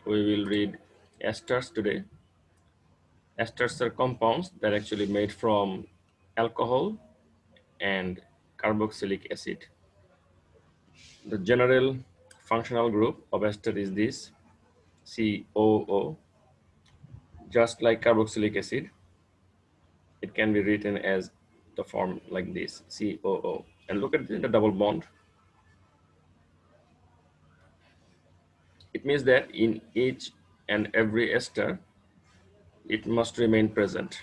we will read esters today. Esters are compounds that are actually made from alcohol and carboxylic acid. The general functional group of ester is this COO. Just like carboxylic acid, it can be written as the form like this COO. And look at the double bond. It means that in each and every ester, it must remain present.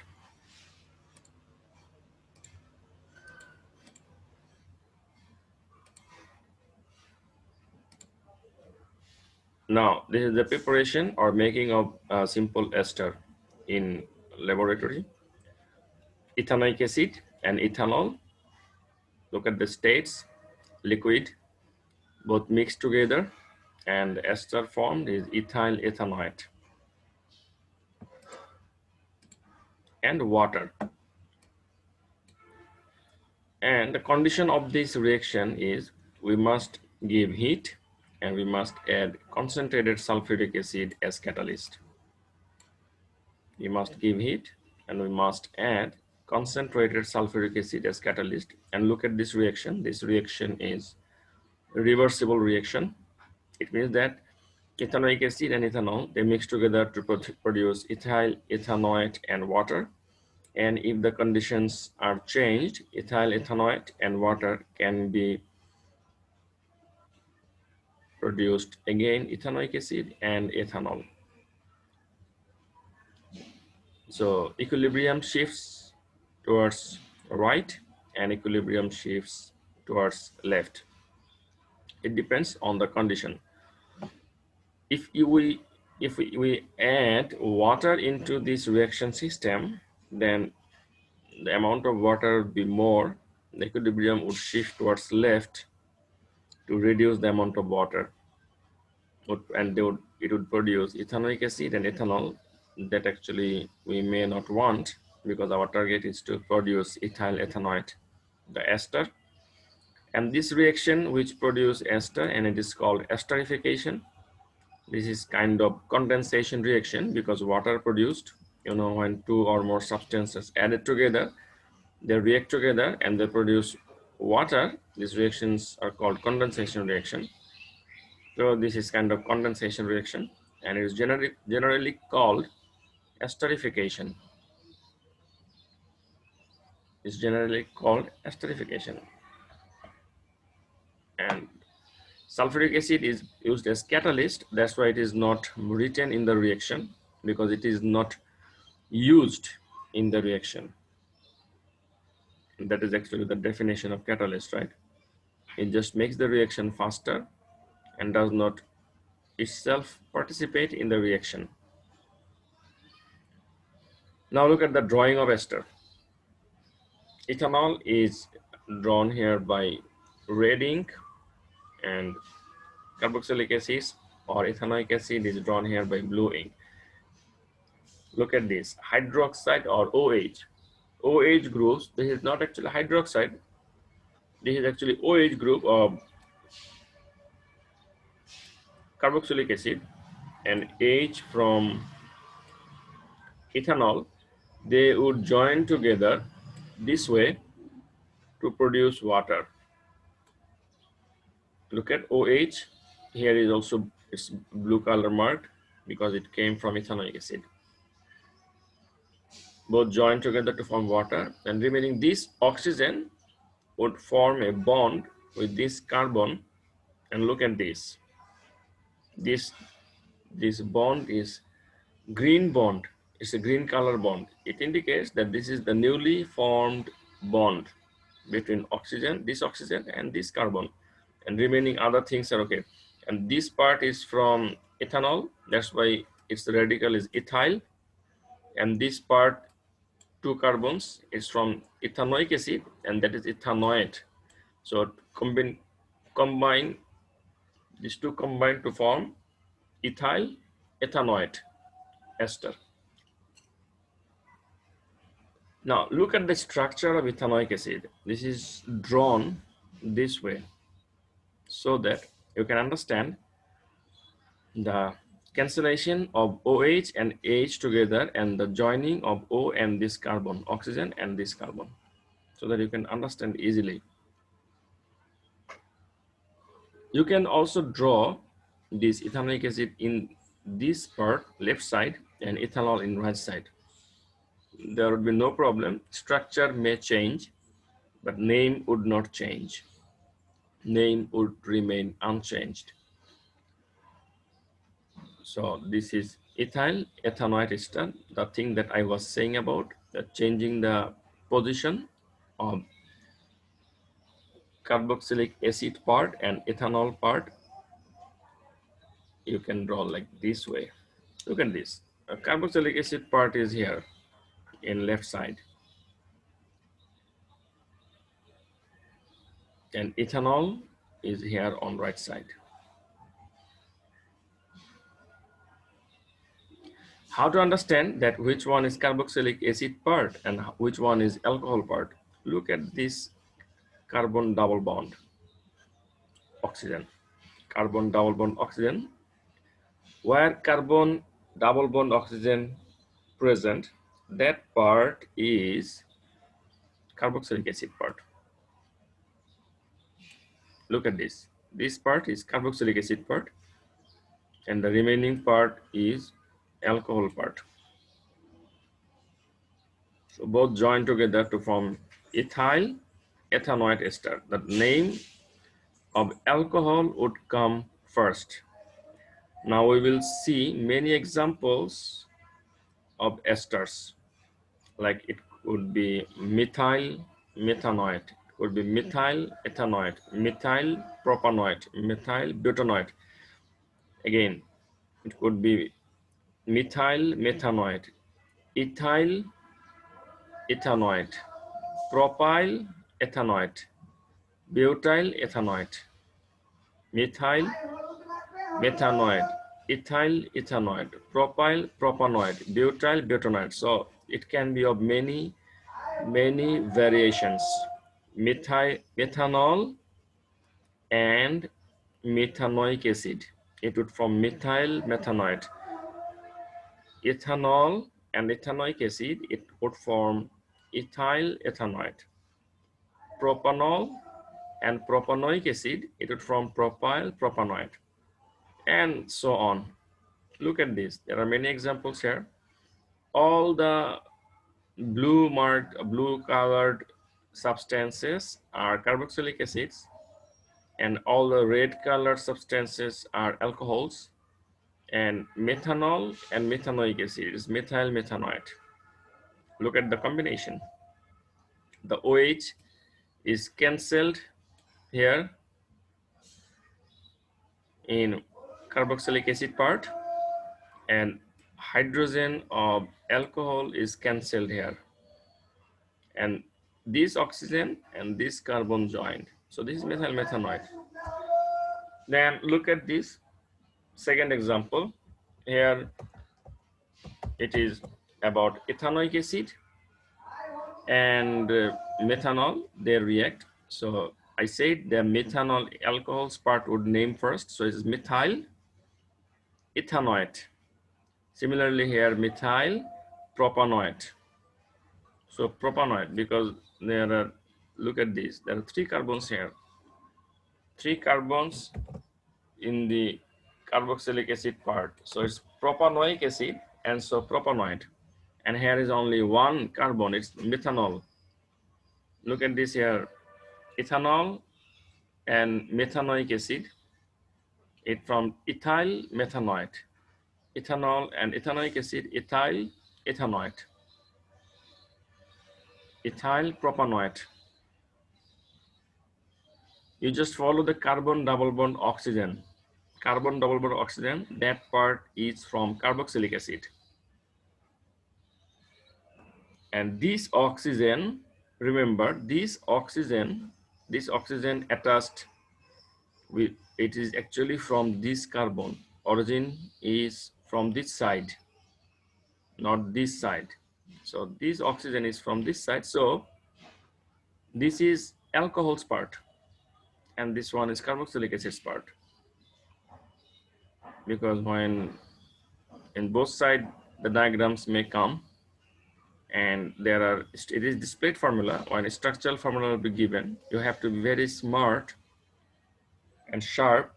Now, this is the preparation or making of a simple ester in laboratory. Ethanoic acid and ethanol. Look at the states, liquid, both mixed together, and the ester formed is ethyl ethanoate and water. And the condition of this reaction is we must give heat and we must add concentrated sulfuric acid as catalyst. We must give heat and we must add concentrated sulfuric acid as catalyst. And look at this reaction. This reaction is a reversible reaction. It means that ethanoic acid and ethanol, they mix together to produce ethyl ethanoate and water. And if the conditions are changed, ethyl ethanoate and water can be produced again ethanoic acid and ethanol. So equilibrium shifts towards right and equilibrium shifts towards left. It depends on the condition. If we add water into this reaction system, then the amount of water would be more. The equilibrium would shift towards left to reduce the amount of water, and it would produce ethanoic acid and ethanol that actually we may not want, because our target is to produce ethyl ethanoate, the ester. And this reaction which produce ester, and it is called esterification. This is kind of condensation reaction, because water produced, when two or more substances added together, they react together and they produce water. These reactions are called condensation reaction. So this is kind of condensation reaction, and it is generally called esterification. It's generally called esterification. And sulfuric acid is used as catalyst. That's why it is not written in the reaction, because it is not used in the reaction. And that is actually the definition of catalyst, right? It just makes the reaction faster and does not itself participate in the reaction. Now look at the drawing of ester. Ethanol is drawn here by red ink, and carboxylic acid or ethanoic acid is drawn here by blue ink. Look at this, hydroxide or OH. OH groups, this is not actually hydroxide, this is actually OH group of carboxylic acid and H from ethanol. They would join together this way to produce water. Look at OH. Here is also its blue color marked because it came from ethanoic acid. Both join together to form water, and remaining this oxygen would form a bond with this carbon. And look at this. This bond is green bond. It's a green color bond. It indicates that this is the newly formed bond between this oxygen and this carbon, and remaining other things are okay. And this part is from ethanol, that's why its radical is ethyl. And this part, two carbons, is from ethanoic acid, and that is ethanoate. So combine these two combine to form ethyl ethanoate ester. Now look at the structure of ethanoic acid. This is drawn this way so that you can understand the cancellation of OH and H together, and the joining of O and this carbon, oxygen and this carbon, so that you can understand easily. You can also draw this ethanoic acid in this part, left side, and ethanol in right side. There would be no problem. Structure may change, but name would not change. Name would remain unchanged. So this is ethyl ethanoate ester, the thing that I was saying about, changing the position of carboxylic acid part and ethanol part. You can draw like this way. Look at this. A carboxylic acid part is here in left side, and ethanol is here on right side. How to understand that which one is carboxylic acid part and which one is alcohol part? Look at this carbon double bond oxygen. Carbon double bond oxygen. Where carbon double bond oxygen present, that part is carboxylic acid part. Look at this. This part is carboxylic acid part, and the remaining part is alcohol part. So both join together to form ethyl ethanoate ester. The name of alcohol would come first. Now we will see many examples of esters. Like it would be methyl methanoate, it would be methyl ethanoate, methyl propanoate, methyl butanoate. Again, it could be methyl methanoate, ethyl ethanoate, propyl ethanoate, butyl ethanoate, methyl methanoate, ethyl ethanoate, propyl propanoate, butyl butanoate. So it can be of many variations. Methanol and methanoic acid. It would form methyl methanoate. Ethanol and ethanoic acid, it would form ethyl ethanoate. Propanol and propanoic acid, it would form propyl propanoate, and so on. Look at this. There are many examples here. All the blue colored substances are carboxylic acids, and all the red colored substances are alcohols, and methanol and methanoic acid is methyl methanoate. Look at the combination. The OH is cancelled here in carboxylic acid part, and hydrogen of alcohol is cancelled here, and this oxygen and this carbon joined. So this is methyl methanoate. Then look at this second example. Here it is about ethanoic acid and methanol, they react. So I said the methanol alcohols part would name first. So it's methyl ethanoate. Similarly here, methyl propanoate. So propanoate, because there are, look at this, there are three carbons here. Three carbons in the carboxylic acid part. So it's propanoic acid, and so propanoate. And here is only one carbon, it's methanol. Look at this here, ethanol and methanoic acid, it from ethyl methanoate. Ethanol and ethanoic acid, ethyl ethanoate, ethyl propanoate. You just follow the carbon double bond oxygen. Carbon double bond oxygen, that part is from carboxylic acid. And this oxygen, remember this oxygen attached with, it is actually from this carbon. Origin is from this side, not this side. So this oxygen is from this side. So this is alcohol's part, and this one is carboxylic acid's part. Because when In both sides, the diagrams may come, and it is displayed formula. When a structural formula will be given, you have to be very smart and sharp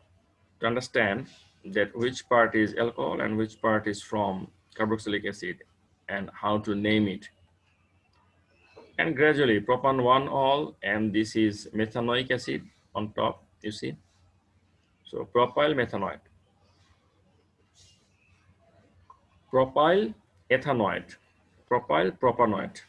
to understand that which part is alcohol and which part is from carboxylic acid, and how to name it. And gradually propan 1 all, and this is methanoic acid on top, you see. So propyl methanoid, propyl ethanoid, propyl propanoid.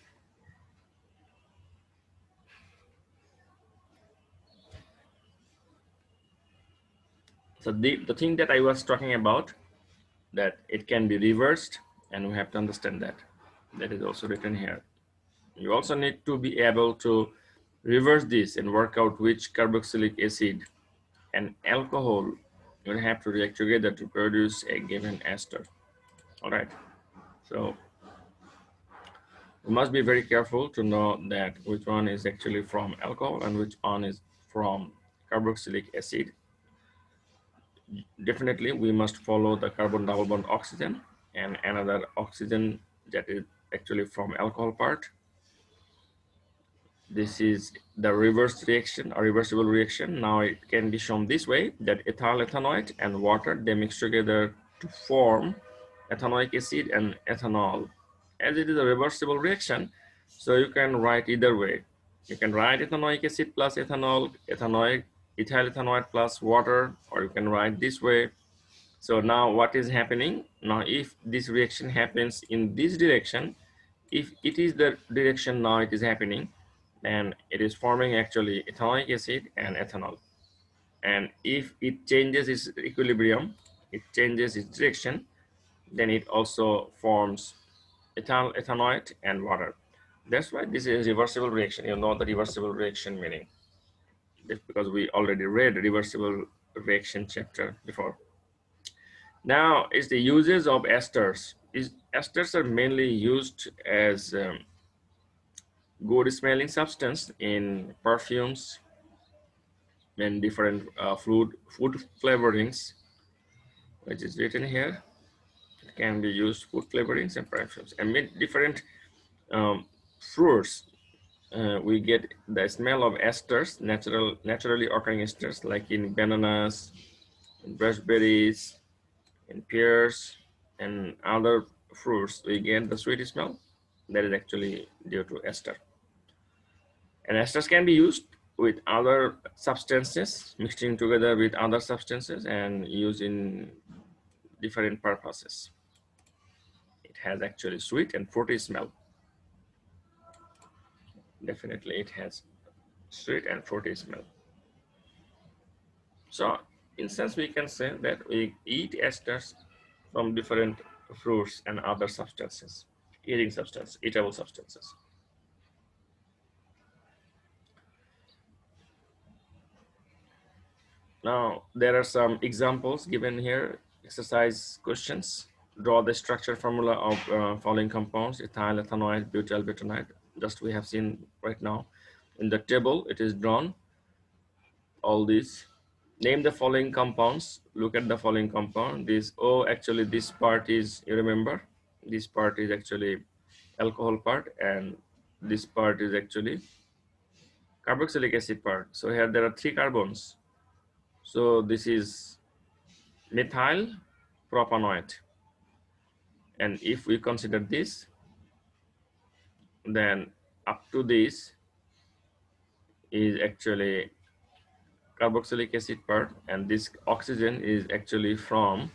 So the thing that I was talking about, that it can be reversed, and we have to understand that. That is also written here. You also need to be able to reverse this and work out which carboxylic acid and alcohol will have to react together to produce a given ester. All right. So we must be very careful to know that which one is actually from alcohol and which one is from carboxylic acid. Definitely, we must follow the carbon double bond oxygen and another oxygen that is actually from alcohol part. This is the reverse reaction or reversible reaction. Now it can be shown this way, that ethyl ethanoid and water, they mix together to form ethanoic acid and ethanol. As it is a reversible reaction, so you can write either way. You can write ethanoic acid plus ethanol, ethyl ethanoid plus water, or you can write this way. So now what is happening? Now if this reaction happens in this direction, if it is the direction now it is happening, and it is forming actually ethanoic acid and ethanol. And if it changes its equilibrium, it changes its direction, then it also forms ethanoid and water. That's why this is a reversible reaction. You know the reversible reaction meaning. That's because we already read reversible reaction chapter before. Now is the uses of esters. Esters are mainly used as good smelling substance in perfumes and different food flavorings, which is written here. It can be used food flavorings and perfumes, and with different fruits. We get the smell of esters, naturally occurring esters, like in bananas, in raspberries, in pears, and other fruits. We get the sweet smell that is actually due to ester. And esters can be used with other substances, mixing together with other substances and used in different purposes. It has actually sweet and fruity smell. Definitely it has sweet and fruity smell. So in sense we can say that we eat esters from different fruits and other substances, eatable substances. Now, there are some examples given here, exercise questions. Draw the structure formula of following compounds: ethyl ethanoid, butyl butanide. Just we have seen right now. In the table, it is drawn, all these. Name the following compounds. Look at the following compound. Actually, this part is, you remember, this part is actually alcohol part, and this part is actually carboxylic acid part. So here there are 3 carbons. So this is methyl propanoid, and if we consider this, then up to this is actually carboxylic acid part, and this oxygen is actually from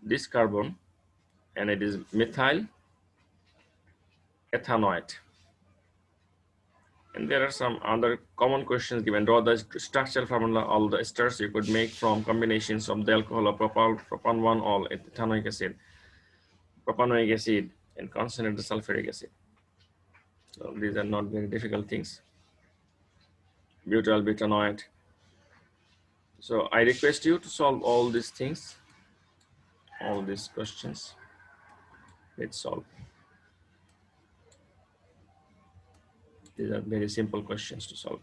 this carbon, and it is methyl ethanoid. And there are some other common questions given. Draw the structural formula all the esters you could make from combinations of the alcohol of propan 1 all ethanoic acid, propanoic acid, and concentrated sulfuric acid. So these are not very difficult things. Butyl butanoid. So I request you to solve all these things, all these questions. Let's solve. These are very simple questions to solve.